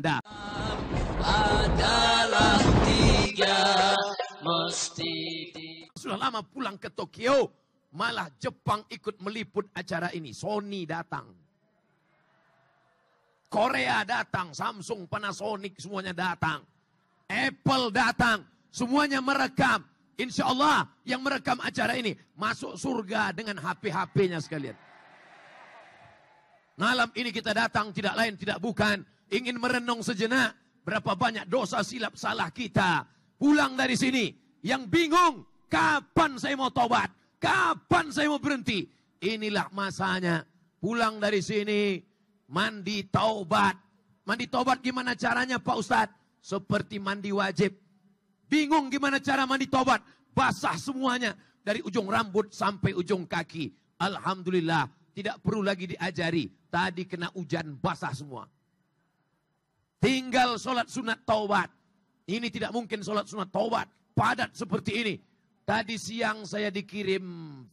Anda. Adalah tiga mesti. Sudah lama pulang ke Tokyo, malah Jepang ikut meliput acara ini. Sony datang, Korea datang, Samsung, Panasonic semuanya datang, Apple datang, semuanya merekam. Insya Allah yang merekam acara ini masuk surga dengan HP-HP-nya sekalian. Malam ini kita datang tidak lain tidak bukan ingin merenung sejenak berapa banyak dosa silap salah kita. Pulang dari sini yang bingung kapan saya mau tobat, kapan saya mau berhenti. Inilah masanya. Pulang dari sini mandi taubat. Mandi taubat gimana caranya Pak Ustadz? Seperti mandi wajib. Bingung gimana cara mandi taubat? Basah semuanya dari ujung rambut sampai ujung kaki. Alhamdulillah tidak perlu lagi diajari. Tadi kena hujan basah semua. Tinggal sholat sunat taubat. Ini tidak mungkin sholat sunat taubat padat seperti ini. Tadi siang saya dikirim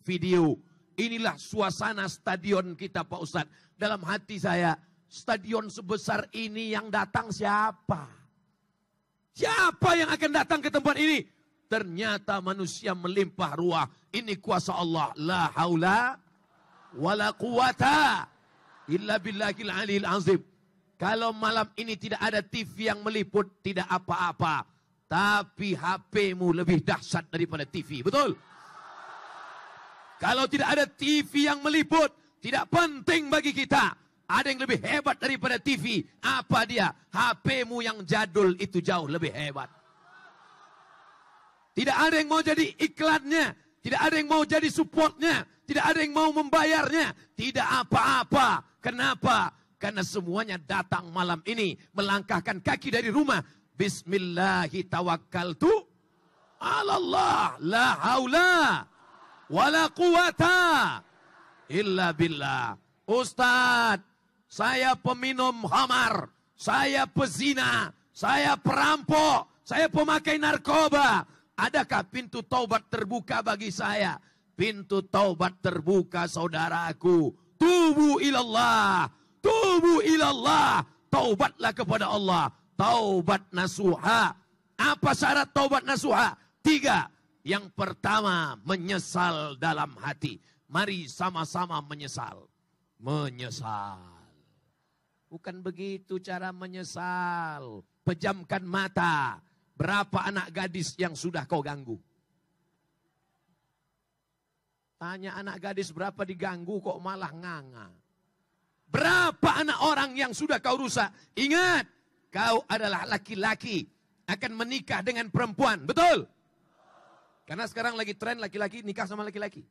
video. Inilah suasana stadion kita Pak Ustadz. Dalam hati saya, stadion sebesar ini yang datang siapa? Siapa yang akan datang ke tempat ini? Ternyata manusia melimpah ruah. Ini kuasa Allah. La haula wala quwata illa billahil aliyil azim. Kalau malam ini tidak ada TV yang meliput, tidak apa-apa. Tapi HP-mu lebih dahsyat daripada TV. Betul? Kalau tidak ada TV yang meliput, tidak penting bagi kita. Ada yang lebih hebat daripada TV. Apa dia? HP-mu yang jadul itu jauh lebih hebat. Tidak ada yang mau jadi iklannya. Tidak ada yang mau jadi supportnya. Tidak ada yang mau membayarnya. Tidak apa-apa. Kenapa? Karena semuanya datang malam ini. Melangkahkan kaki dari rumah. Bismillahi tawakkaltu ala Allah. La haula wala quwata illa billah. Ustadz, saya peminum khamar. Saya pezina. Saya perampok. Saya pemakai narkoba. Adakah pintu taubat terbuka bagi saya? Pintu taubat terbuka saudaraku. Tubu ilallah. Tubu ilallah. Taubatlah kepada Allah. Taubat nasuha. Apa syarat taubat nasuha? 3. Yang pertama, menyesal dalam hati. Mari sama-sama menyesal. Menyesal. Bukan begitu cara menyesal. Pejamkan mata. Berapa anak gadis yang sudah kau ganggu? Tanya anak gadis berapa diganggu kok malah nganga. Berapa anak orang yang sudah kau rusak? Ingat, kau adalah laki-laki. Akan menikah dengan perempuan. Betul? Karena sekarang lagi tren laki-laki nikah sama laki-laki.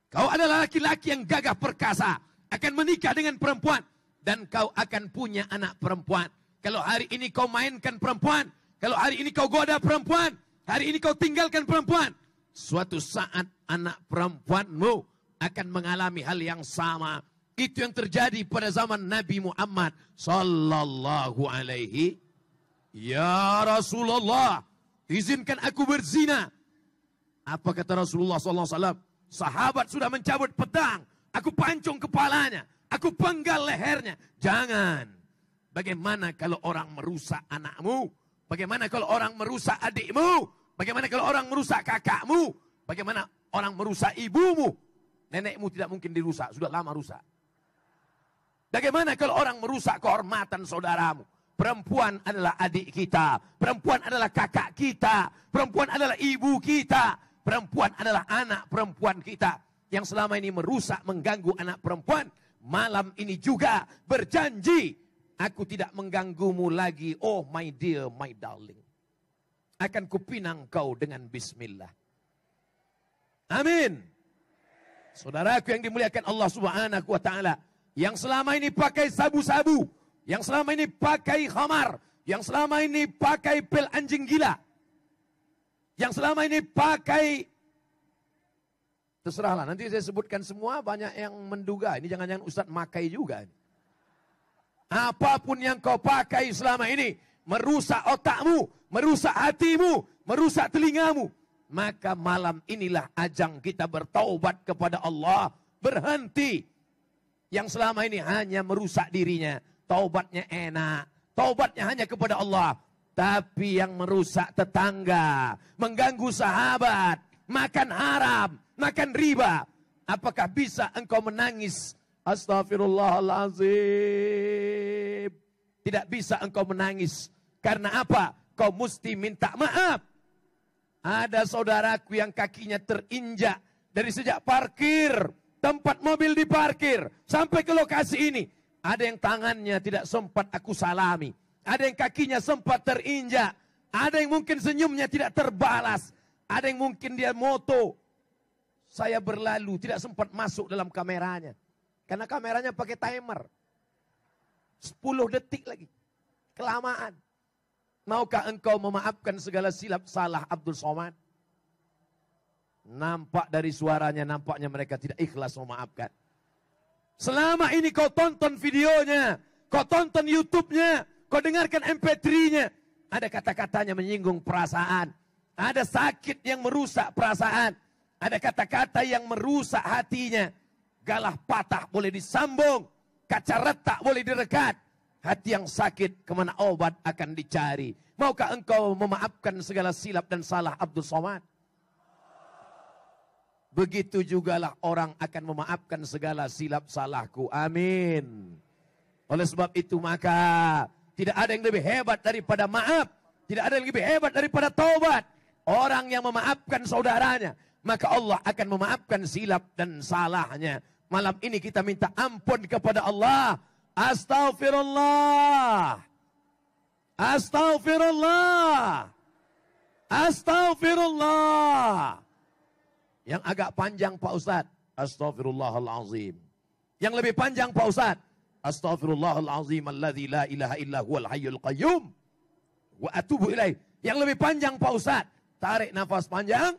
Kau adalah laki-laki yang gagah perkasa. Akan menikah dengan perempuan. Dan kau akan punya anak perempuan. Kalau hari ini kau mainkan perempuan. Kalau hari ini kau goda perempuan. Hari ini kau tinggalkan perempuan. Suatu saat anak perempuanmu akan mengalami hal yang sama. Itu yang terjadi pada zaman Nabi Muhammad sallallahu alaihi. Ya Rasulullah, izinkan aku berzina. Apa kata Rasulullah sallallahu alaihi wasallam? Sahabat sudah mencabut pedang. Aku pancung kepalanya. Aku penggal lehernya. Jangan. Bagaimana kalau orang merusak anakmu? Bagaimana kalau orang merusak adikmu? Bagaimana kalau orang merusak kakakmu? Bagaimana orang merusak ibumu? Nenekmu tidak mungkin dirusak, sudah lama rusak. Bagaimana kalau orang merusak kehormatan saudaramu? Perempuan adalah adik kita. Perempuan adalah kakak kita. Perempuan adalah ibu kita. Perempuan adalah anak perempuan kita. Yang selama ini merusak, mengganggu anak perempuan. Malam ini juga berjanji. Aku tidak mengganggumu lagi. Oh my dear, my darling. Akan kupinang kau dengan bismillah. Amin. Saudaraku yang dimuliakan Allah subhanahu wa ta'ala. Yang selama ini pakai sabu-sabu. Yang selama ini pakai khamar. Yang selama ini pakai pil anjing gila. Yang selama ini pakai... Terserahlah, nanti saya sebutkan semua, banyak yang menduga. Ini jangan-jangan Ustadz makai juga. Apapun yang kau pakai selama ini, merusak otakmu, merusak hatimu, merusak telingamu. Maka malam inilah ajang kita bertaubat kepada Allah. Berhenti. Yang selama ini hanya merusak dirinya. Taubatnya enak. taubatnya hanya kepada Allah. Tapi yang merusak tetangga, mengganggu sahabat, makan haram, makan riba. Apakah bisa engkau menangis? Astaghfirullahaladzim. Tidak bisa engkau menangis. Karena apa? Kau mesti minta maaf. Ada saudaraku yang kakinya terinjak dari sejak parkir, tempat mobil diparkir, sampai ke lokasi ini. Ada yang tangannya tidak sempat aku salami. Ada yang kakinya sempat terinjak. Ada yang mungkin senyumnya tidak terbalas. Ada yang mungkin dia moto. Saya berlalu tidak sempat masuk dalam kameranya. Karena kameranya pakai timer. 10 detik lagi. Kelamaan. Maukah engkau memaafkan segala silap salah Abdul Somad? Nampak dari suaranya, nampaknya mereka tidak ikhlas memaafkan. Selama ini kau tonton videonya, kau tonton YouTube-nya, kau dengarkan MP3-nya. Ada kata-katanya menyinggung perasaan. Ada sakit yang merusak perasaan. Ada kata-kata yang merusak hatinya. Galah patah boleh disambung. Kaca retak boleh direkat. Hati yang sakit kemana obat akan dicari. Maukah engkau memaafkan segala silap dan salah Abdul Somad? Begitu jugalah orang akan memaafkan segala silap salahku. Amin. Oleh sebab itu maka tidak ada yang lebih hebat daripada maaf. Tidak ada yang lebih hebat daripada taubat. Orang yang memaafkan saudaranya, maka Allah akan memaafkan silap dan salahnya. Malam ini kita minta ampun kepada Allah. Astaghfirullah. Astaghfirullah. Astaghfirullah. Yang agak panjang Pak Ustadz, astaghfirullahalazim. Yang lebih panjang Pak Ustadz, astaghfirullahalazim alladzi la ilaha illa huwal hayyul qayyum wa atubu ilaih. Yang lebih panjang Pak Ustadz, tarik nafas panjang.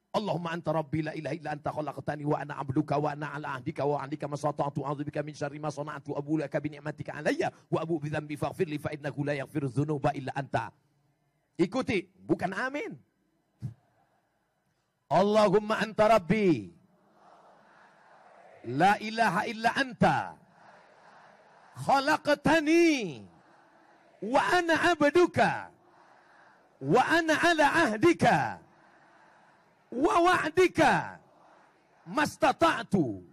Allahumma anta rabbi la ilaha illa anta khalaqtani wa ana abduka wa ana ala ahdika wa ahdika masata'tu a'udzubika min syarri ma sana'tu abu laka bi ni'matika alayya wa abu bi dhanbi faghfir li fa innahu la yaghfiru dzunuba illa anta. Ikuti, bukan amin. Allahumma anta rabbi la ilaha illa anta khalaqtani wa ana abduka wa ana ala ahdika wa wa'dika mastata'tu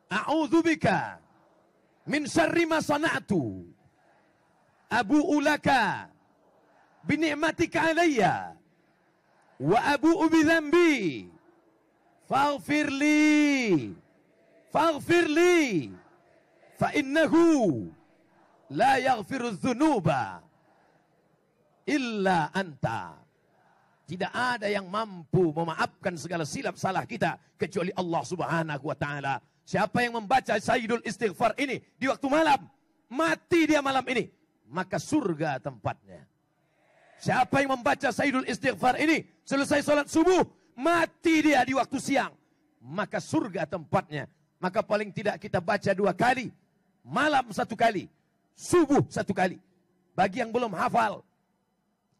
a'udzu bika min syarri ma sana'tu abu'u laka bi ni'matika alayya wa abu'u bi dhanbi faghfir li fa innahu la yaghfiru dzunuba illa anta. Tidak ada yang mampu memaafkan segala silap salah kita kecuali Allah Subhanahu wa taala. Siapa yang membaca Sayyidul Istighfar ini di waktu malam, mati dia malam ini, maka surga tempatnya. Siapa yang membaca Sayyidul Istighfar ini selesai sholat subuh, mati dia di waktu siang, maka surga tempatnya. Maka paling tidak kita baca 2 kali, malam 1 kali, subuh 1 kali. Bagi yang belum hafal,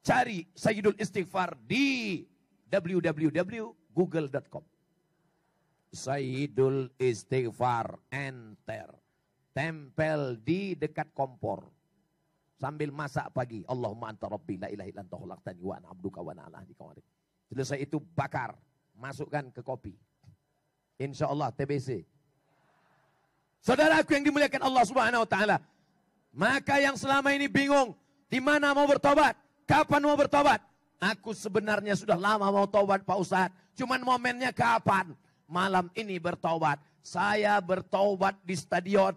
cari Sayyidul Istighfar di www.google.com. Sayyidul Istighfar, enter. Tempel di dekat kompor. Sambil masak pagi. Allahumma anta rabbi la ilaha illa anta khalaqtani wa ana abduka wa ana ala ahdika wa wa'dika. Selesai itu bakar. Masukkan ke kopi. Insya Allah TBC. Saudaraku yang dimuliakan Allah Subhanahu wa taala. Maka yang selama ini bingung. Di mana mau bertobat? Kapan mau bertobat? Aku sebenarnya sudah lama mau tobat Pak Ustadz. Cuman momennya kapan? Malam ini bertobat. Saya bertobat di stadion.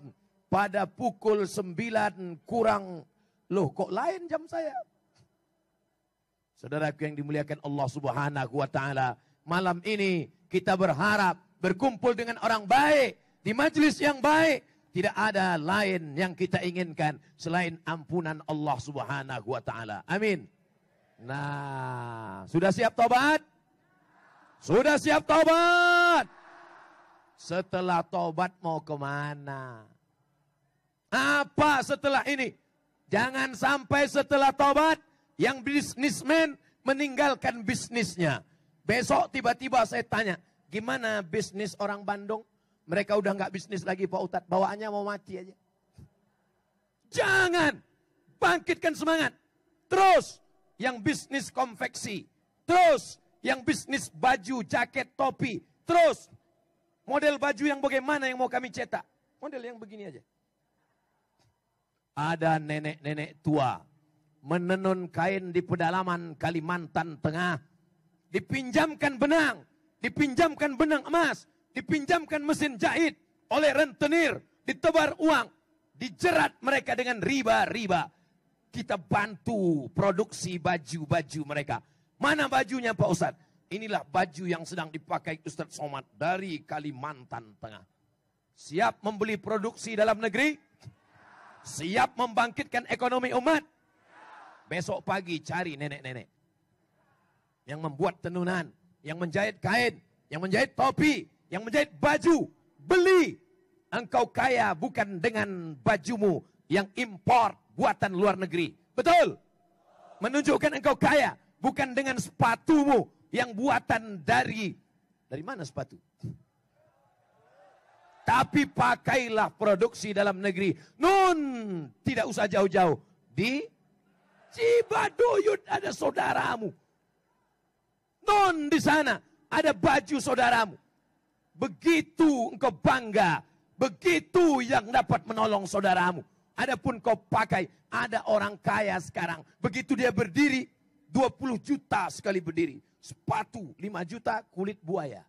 Pada pukul 9 kurang. Loh kok lain jam saya? Saudaraku yang dimuliakan Allah Subhanahu wa taala. Malam ini kita berharap berkumpul dengan orang baik. Di majelis yang baik. Tidak ada lain yang kita inginkan selain ampunan Allah Subhanahu wa taala. Amin. Nah, sudah siap tobat? Sudah siap tobat? Setelah tobat mau kemana? Apa setelah ini? Jangan sampai setelah tobat yang bisnismen meninggalkan bisnisnya. Besok tiba-tiba saya tanya, gimana bisnis orang Bandung? Mereka udah nggak bisnis lagi Pak Ustadz, bawaannya mau mati aja. Jangan. bangkitkan semangat. Terus yang bisnis konveksi. Terus yang bisnis baju, jaket, topi. Terus model baju yang bagaimana yang mau kami cetak? Model yang begini aja. Ada nenek-nenek tua menenun kain di pedalaman Kalimantan Tengah. Dipinjamkan benang, dipinjamkan benang emas, dipinjamkan mesin jahit oleh rentenir, ditebar uang, dijerat mereka dengan riba-riba. Kita bantu produksi baju-baju mereka. Mana bajunya Pak Ustadz? Inilah baju yang sedang dipakai Ustadz Somad dari Kalimantan Tengah. Siap membeli produksi dalam negeri? Siap membangkitkan ekonomi umat? Besok pagi cari nenek-nenek yang membuat tenunan, yang menjahit kain, yang menjahit topi, yang menjahit baju. Beli. Engkau kaya bukan dengan bajumu yang import buatan luar negeri. Betul? Menunjukkan engkau kaya bukan dengan sepatumu yang buatan dari mana sepatu? Tapi pakailah produksi dalam negeri. Tidak usah jauh-jauh. Di Cibaduyut ada saudaramu. Di sana ada baju saudaramu. Begitu engkau bangga. Begitu yang dapat menolong saudaramu. Adapun kau pakai, ada orang kaya sekarang. Begitu dia berdiri, 20 juta sekali berdiri. Sepatu 5 juta, kulit buaya.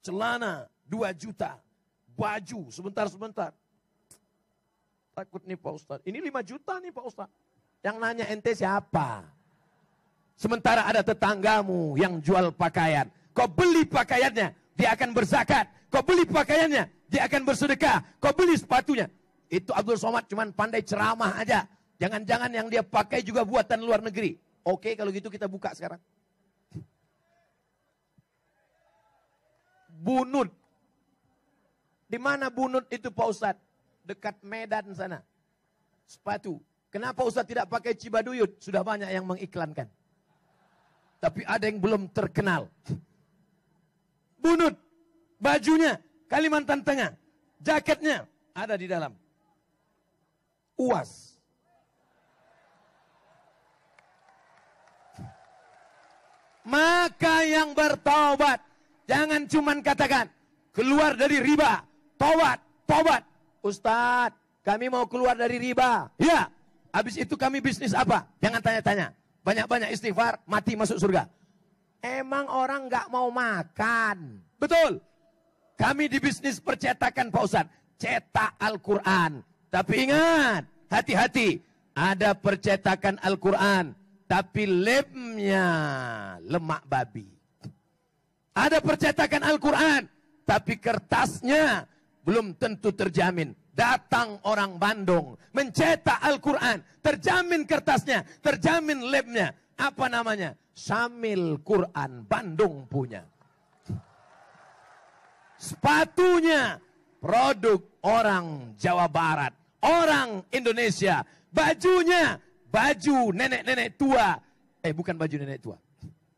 Celana 2 juta. Baju sebentar-sebentar. Takut nih Pak Ustadz. Ini 5 juta nih Pak Ustadz. Yang nanya ente siapa? Sementara ada tetanggamu yang jual pakaian. Kau beli pakaiannya, dia akan berzakat. Kau beli pakaiannya, dia akan bersedekah. Kau beli sepatunya. Itu Abdul Somad cuman pandai ceramah aja. Jangan-jangan yang dia pakai juga buatan luar negeri. Oke, kalau gitu kita buka sekarang. Bunut. Di mana bunut itu Pak Ustadz? Dekat Medan sana. Sepatu. Kenapa Ustadz tidak pakai Cibaduyut? Sudah banyak yang mengiklankan. Tapi ada yang belum terkenal. Bunut. Bajunya Kalimantan Tengah. Jaketnya ada di dalam. UAS. Maka yang bertaubat. Jangan cuman katakan. Keluar dari riba. Taubat. Ustadz, kami mau keluar dari riba. Ya. Habis itu kami bisnis apa? Jangan tanya-tanya. Banyak-banyak istighfar, mati masuk surga. Emang orang nggak mau makan. Betul. Kami di bisnis percetakan Pak Ustadz. Cetak Al-Quran. Tapi ingat, hati-hati. Ada percetakan Al-Quran. Tapi lemnya lemak babi. Ada percetakan Al-Quran. Tapi kertasnya belum tentu terjamin. Datang orang Bandung, mencetak Al-Quran, terjamin kertasnya, terjamin lemnya. Apa namanya? Syamil Quran, Bandung punya. Sepatunya, produk orang Jawa Barat, orang Indonesia. Bajunya, baju nenek-nenek tua. Bukan baju nenek tua.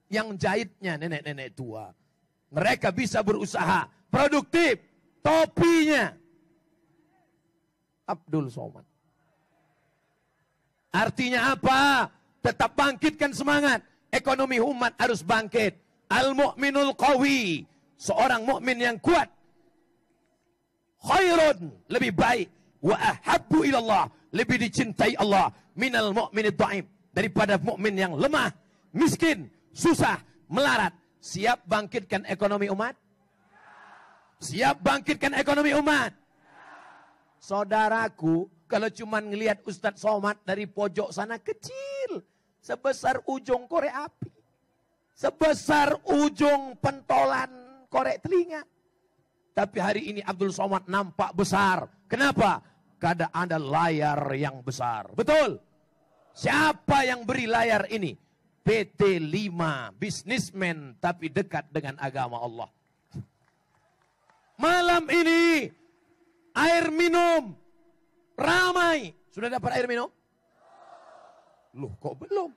Yang jahitnya nenek-nenek tua. Mereka bisa berusaha, produktif. Topinya, Abdul Somad. Artinya apa? Tetap bangkitkan semangat. Ekonomi umat harus bangkit. Al-mu'minul qawi. Seorang mukmin yang kuat. Khairun. Lebih baik. Wa ahabbu ilallah. Lebih dicintai Allah. Minal mu'minid dha'im. Daripada mukmin yang lemah, miskin, susah, melarat. Siap bangkitkan ekonomi umat? Siap bangkitkan ekonomi umat? Saudaraku, kalau cuma ngelihat Ustadz Somad dari pojok sana kecil. Sebesar ujung korek api. Sebesar ujung pentolan korek telinga. Tapi hari ini Abdul Somad nampak besar. Kenapa? Karena ada layar yang besar. Betul? Siapa yang beri layar ini? PT 5, bisnismen tapi dekat dengan agama Allah. Malam ini air minum ramai. Sudah dapat air minum? Loh, kok belum?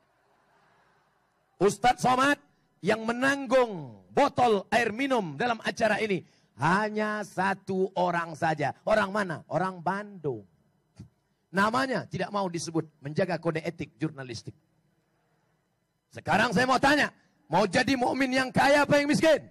Ustadz Somad yang menanggung botol air minum dalam acara ini hanya 1 orang saja. Orang mana? Orang Bandung. Namanya tidak mau disebut, menjaga kode etik jurnalistik. Sekarang saya mau tanya, mau jadi mukmin yang kaya apa yang miskin?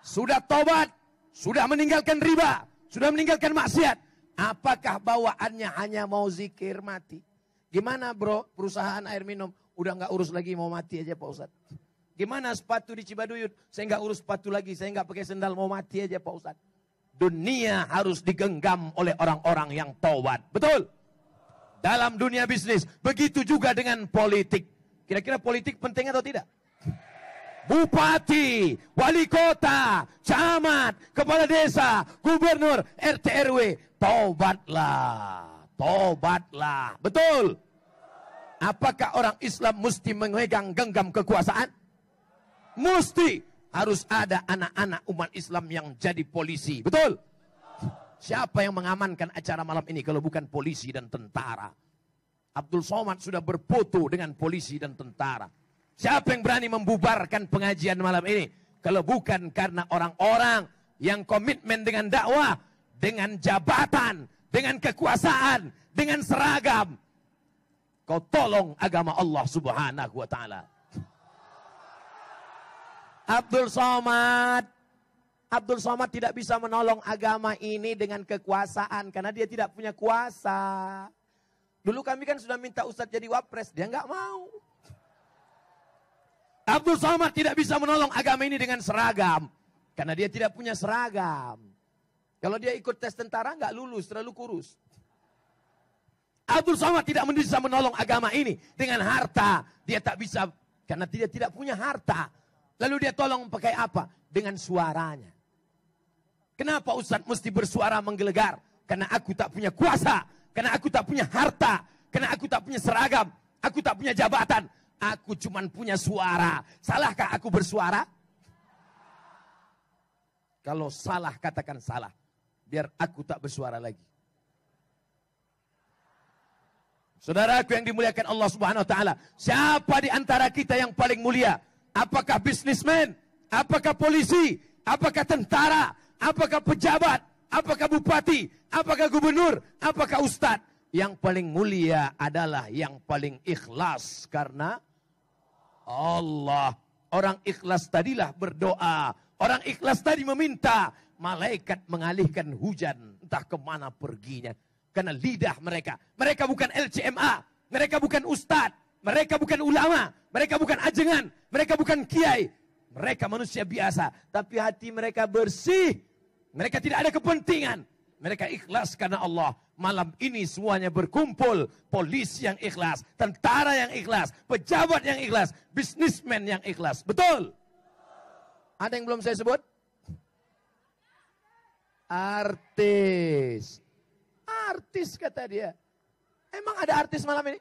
Sudah tobat, sudah meninggalkan riba, sudah meninggalkan maksiat. Apakah bawaannya hanya mau zikir mati? Gimana bro, perusahaan air minum, udah nggak urus lagi, mau mati aja Pak Ustadz. Gimana sepatu di Cibaduyut, saya nggak urus sepatu lagi, saya nggak pakai sendal, mau mati aja Pak Ustadz. Dunia harus digenggam oleh orang-orang yang taubat. Betul? Dalam dunia bisnis. Begitu juga dengan politik. Kira-kira politik penting atau tidak? Bupati, wali kota, camat, kepala desa, gubernur, RT RW. Taubatlah. Taubatlah. Betul? Apakah orang Islam mesti memegang genggam kekuasaan? Mesti. Harus ada anak-anak umat Islam yang jadi polisi. Betul? Siapa yang mengamankan acara malam ini kalau bukan polisi dan tentara? Abdul Somad sudah berfoto dengan polisi dan tentara. Siapa yang berani membubarkan pengajian malam ini? Kalau bukan karena orang-orang yang komitmen dengan dakwah, dengan jabatan, dengan kekuasaan, dengan seragam. Kau tolong agama Allah Subhanahu wa ta'ala. Abdul Somad tidak bisa menolong agama ini dengan kekuasaan karena dia tidak punya kuasa. Dulu kami kan sudah minta Ustadz jadi wapres, dia nggak mau. Abdul Somad tidak bisa menolong agama ini dengan seragam karena dia tidak punya seragam. Kalau dia ikut tes tentara nggak lulus, terlalu kurus. Abdul Somad tidak bisa menolong agama ini dengan harta, dia tak bisa karena dia tidak punya harta. Lalu dia tolong pakai apa? Dengan suaranya. Kenapa Ustadz mesti bersuara menggelegar? Karena aku tak punya kuasa. Karena aku tak punya harta. Karena aku tak punya seragam. Aku tak punya jabatan. Aku cuma punya suara. Salahkah aku bersuara? Kalau salah, katakan salah. Biar aku tak bersuara lagi. Saudaraku yang dimuliakan Allah Subhanahu wa ta'ala. Siapa di antara kita yang paling mulia? Apakah bisnismen? Apakah polisi? Apakah tentara? Apakah pejabat? Apakah bupati? Apakah gubernur? Apakah ustadz? Yang paling mulia adalah yang paling ikhlas. Karena Allah. Orang ikhlas tadilah berdoa. Orang ikhlas tadi meminta. Malaikat mengalihkan hujan. Entah kemana perginya. Karena lidah mereka. Mereka bukan LCMA. Mereka bukan ustadz. Mereka bukan ulama. Mereka bukan ajengan. Mereka bukan kiai. Mereka manusia biasa. Tapi hati mereka bersih. Mereka tidak ada kepentingan. Mereka ikhlas karena Allah. Malam ini semuanya berkumpul. Polisi yang ikhlas. Tentara yang ikhlas. Pejabat yang ikhlas. Bisnismen yang ikhlas. Betul? Ada yang belum saya sebut? Artis. Artis kata dia. Emang ada artis malam ini?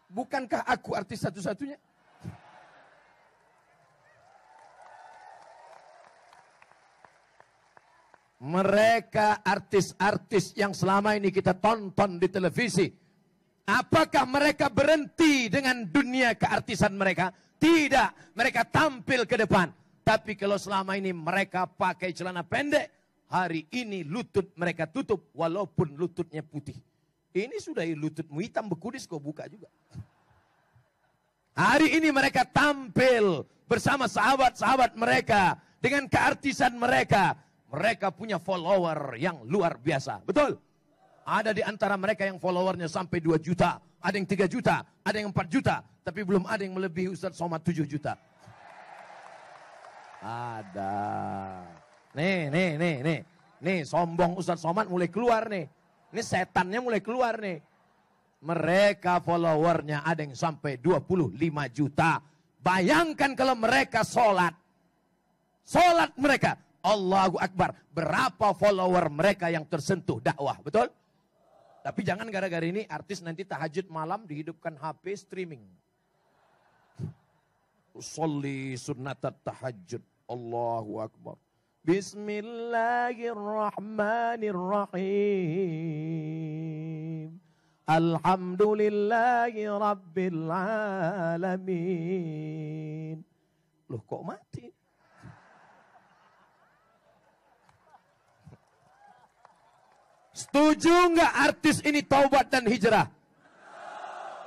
Bukankah aku artis satu-satunya? Mereka artis-artis yang selama ini kita tonton di televisi. Apakah mereka berhenti dengan dunia keartisan mereka? Tidak. Mereka tampil ke depan. Tapi kalau selama ini mereka pakai celana pendek, hari ini lutut mereka tutup walaupun lututnya putih. Ini sudah lututmu hitam bekudis kau buka juga. Hari ini mereka tampil bersama sahabat-sahabat mereka. Dengan keartisan mereka. Mereka punya follower yang luar biasa. Betul? Ada di antara mereka yang followernya sampai 2 juta. Ada yang 3 juta. Ada yang 4 juta. Tapi belum ada yang melebihi Ustadz Somad 7 juta. Ada. Nih. Nih sombong Ustadz Somad mulai keluar nih. Ini setannya mulai keluar nih. Mereka followernya ada yang sampai 25 juta. Bayangkan kalau mereka sholat. Sholat mereka. Allahu Akbar. Berapa follower mereka yang tersentuh dakwah. Betul? Tapi jangan gara-gara ini artis nanti tahajud malam dihidupkan HP streaming. Usolli sunnatat tahajud. Allahu Akbar. Bismillahirrahmanirrahim. Alhamdulillahi Rabbil Alamin. Loh kok mati? Setuju nggak artis ini taubat dan hijrah?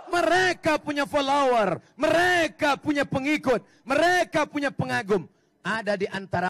Mereka punya follower, mereka punya pengikut, mereka punya pengagum. Ada di antara